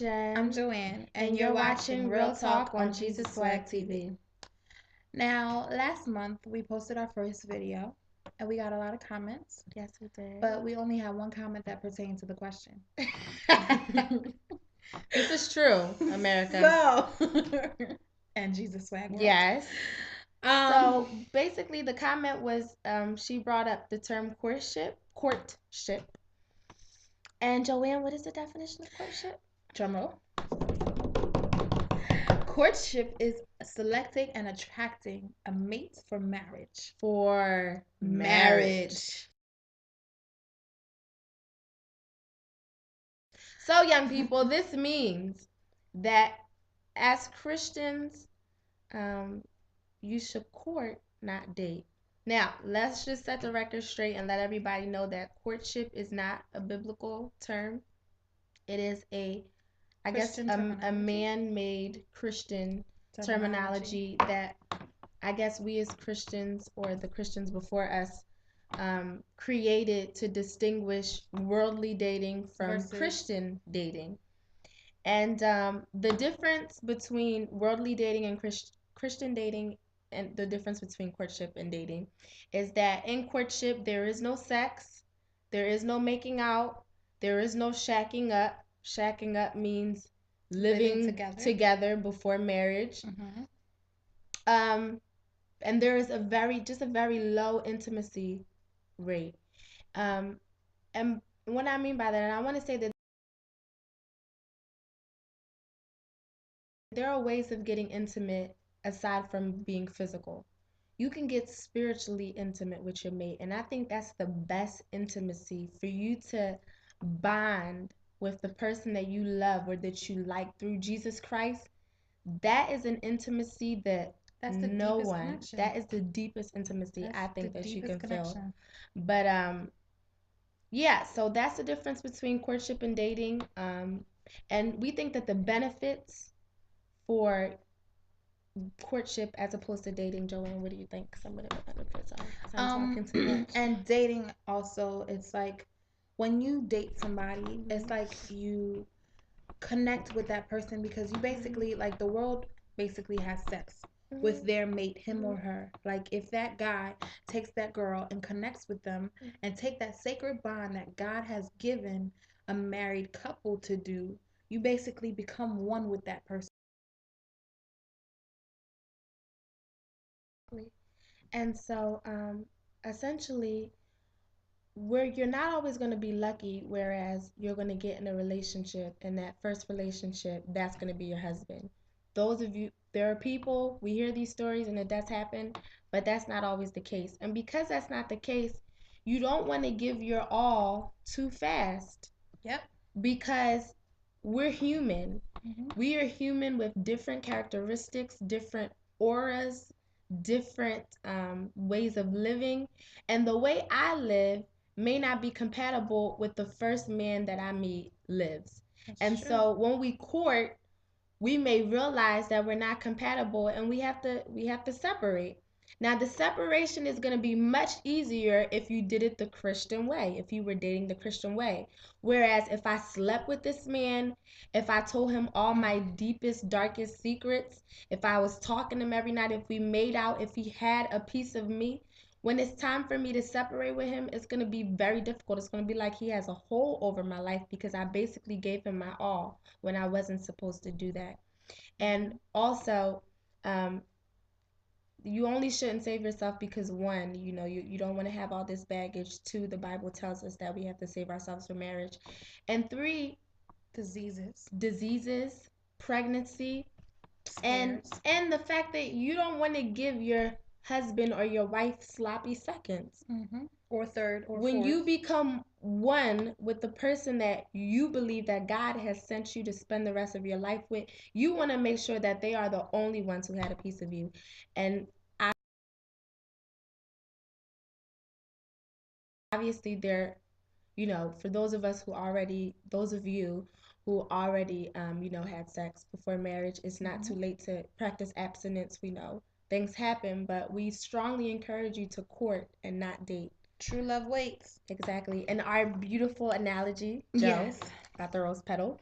Jen. I'm Joanne, and you're watching Real Talk on Jesus Swag TV. Now, last month we posted our first video and we got a lot of comments, Yes, we did. but we only had one comment that pertained to the question. This is true, America. And Jesus Swag World. Yes. So basically, the comment was she brought up the term courtship. And Joanne, what is the definition of courtship? Drum roll. Courtship is selecting and attracting a mate for marriage. For marriage. So, young people, this means that as Christians, you should court, not date. Now, let's just set the record straight and let everybody know that courtship is not a biblical term. It is a man-made Christian terminology that I guess we as Christians, or the Christians before us, created to distinguish worldly dating from Christian dating. And the difference between worldly dating and Christian dating, and the difference between courtship and dating, is that in courtship there is no sex, there is no making out, there is no shacking up. Shacking up means living together before marriage. And there is a very low intimacy rate. And what I mean by that, and I want to say that there are ways of getting intimate aside from being physical. You can get spiritually intimate with your mate, and I think that's the best intimacy, for you to bond with the person that you love or that you like through Jesus Christ. That is an intimacy that that is the deepest intimacy I think that you can feel. But yeah, so that's the difference between courtship and dating. And we think that the benefits for courtship as opposed to dating, Joanne, what do you think some of the benefits are? I'm talking too much. And dating also, it's like when you date somebody, it's like you connect with that person because you basically, like, the world basically has sex with their mate, him or her. Like, if that guy takes that girl and connects with them and take that sacred bond that God has given a married couple to do, you basically become one with that person. And so essentially, where you're not always going to be lucky, whereas you're going to get in a relationship, and that first relationship, that's going to be your husband. Those of you, there are people, we hear these stories and it does happen, but that's not always the case. And because that's not the case, you don't want to give your all too fast. Yep. Because we're human. We are human with different characteristics, different auras, different ways of living. And the way I live may not be compatible with the first man that I meet lives. That's true. So when we court, we may realize that we're not compatible, and we have to separate. Now, the separation is going to be much easier if you did it the Christian way, if you were dating the Christian way. Whereas if I slept with this man, if I told him all my deepest, darkest secrets, if I was talking to him every night, if we made out, if he had a piece of me, when it's time for me to separate with him, it's going to be very difficult. It's going to be like he has a hold over my life because I basically gave him my all when I wasn't supposed to do that. And also, you only shouldn't save yourself because, one, you don't want to have all this baggage. Two, the Bible tells us that we have to save ourselves for marriage. And three, diseases, pregnancy, and the fact that you don't want to give your husband or your wife sloppy seconds. Or third or when fourth. You become one with the person that you believe that God has sent you to spend the rest of your life with, you want to make sure that they are the only ones who had a piece of you. And obviously there, for those of you who already had sex before marriage, it's not too late to practice abstinence. We know things happen, but we strongly encourage you to court and not date. True love waits. Exactly. And our beautiful analogy, Joe, about the rose petal.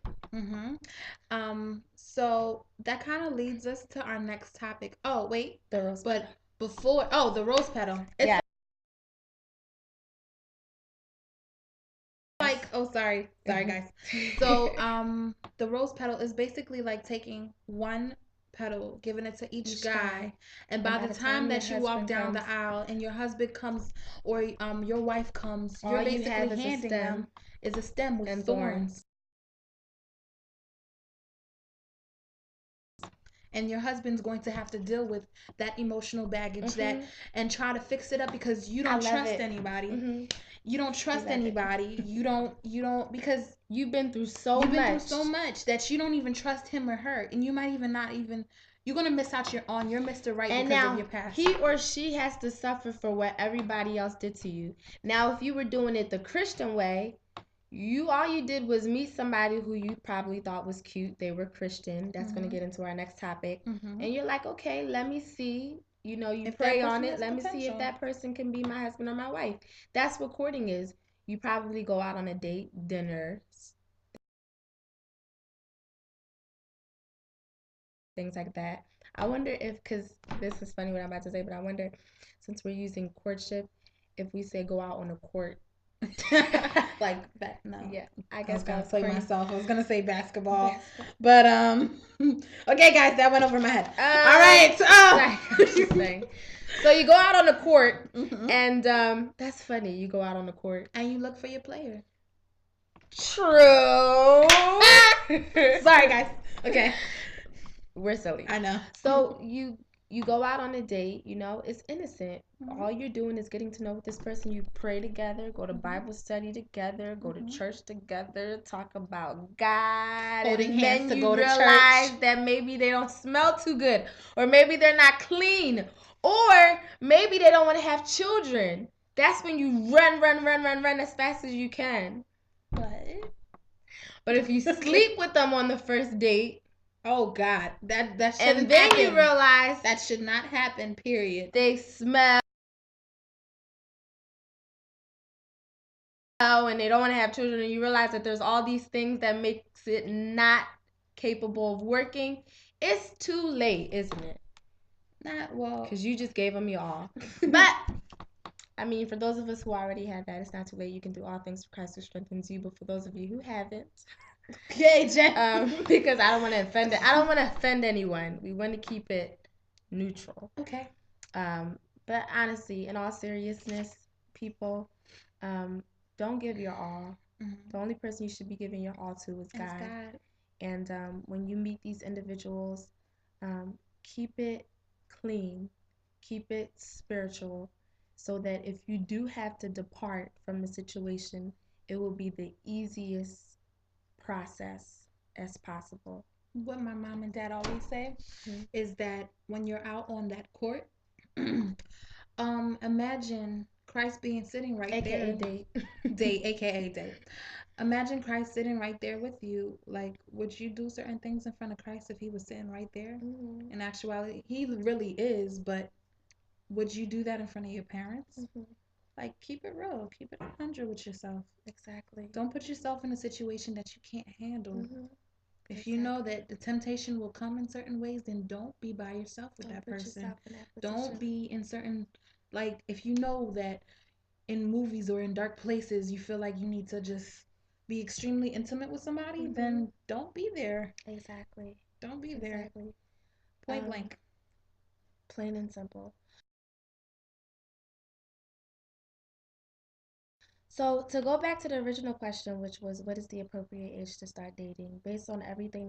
So that kind of leads us to our next topic. Oh, wait. The rose But petal. before, the rose petal. It's Yeah. like, oh, sorry, guys. So, the rose petal is basically like taking one petal, giving it to each guy, and by the time your that you walk husband down the comes, aisle and your husband comes or your wife comes, all you're you basically have is a handing stem them is a stem with and thorns. And your husband's going to have to deal with that emotional baggage that and try to fix it up because you don't trust anybody. You don't trust anybody. You don't because you've been through so much that you don't even trust him or her, and you might even not even, you're gonna miss out on your Mr. Right and because now of your past. he or she has to suffer for what everybody else did to you. Now, if you were doing it the Christian way, all you did was meet somebody who you probably thought was cute. They were Christian. That's going to get into our next topic. And you're like, okay, let me see. You know, you If pray that on person it. has Let me see if potential. that person can be my husband or my wife. That's what courting is. You probably go out on a date, dinner, things like that. I wonder if, because this is funny what I'm about to say, but I wonder, since we're using courtship, if we say go out on a court. Like that, no. Yeah, I I guess was gonna that was play crazy. myself. I was gonna say basketball. But okay, guys, that went over my head. All right, so you go out on the court, and that's funny. You go out on the court and you look for your player. True. Sorry, guys. Okay. We're silly. I know. So you go out on a date, you know, it's innocent. All you're doing is getting to know this person. You pray together, go to Bible study together, go to church together, talk about God, holding and hands then to you go to realize church. that maybe they don't smell too good, or maybe they're not clean, or maybe they don't want to have children. That's when you run as fast as you can. What? But if you sleep with them on the first date, oh God, that shouldn't and then happen. You realize that should not happen. Period. They smell and they don't want to have children, and you realize that there's all these things that makes it not capable of working. It's too late, isn't it? Not well, because you just gave them your all. But I mean, for those of us who already have that, it's not too late. You can do all things for Christ who strengthens you. But for those of you who haven't, okay, Jen. Because I don't want to offend it. I don't want to offend anyone. We want to keep it neutral. Okay. But honestly, in all seriousness, people, don't give your all. The only person you should be giving your all to is God. And when you meet these individuals, keep it clean, keep it spiritual, so that if you do have to depart from the situation, it will be the easiest process as possible. What my mom and dad always say is that when you're out on that court, imagine Christ being sitting right AKA there. Date, aka date. Imagine Christ sitting right there with you. Like, would you do certain things in front of Christ if he was sitting right there? In actuality, he really is, but would you do that in front of your parents? Like, keep it real. Keep it 100 with yourself. Exactly. Don't put yourself in a situation that you can't handle. If you know that the temptation will come in certain ways, then don't be by yourself with that person. Don't be in certain, like, if you know that in movies or in dark places you feel like you need to just be extremely intimate with somebody, then don't be there. Exactly. Don't be there. Point blank. Plain and simple. So to go back to the original question, which was what is the appropriate age to start dating, based on everything that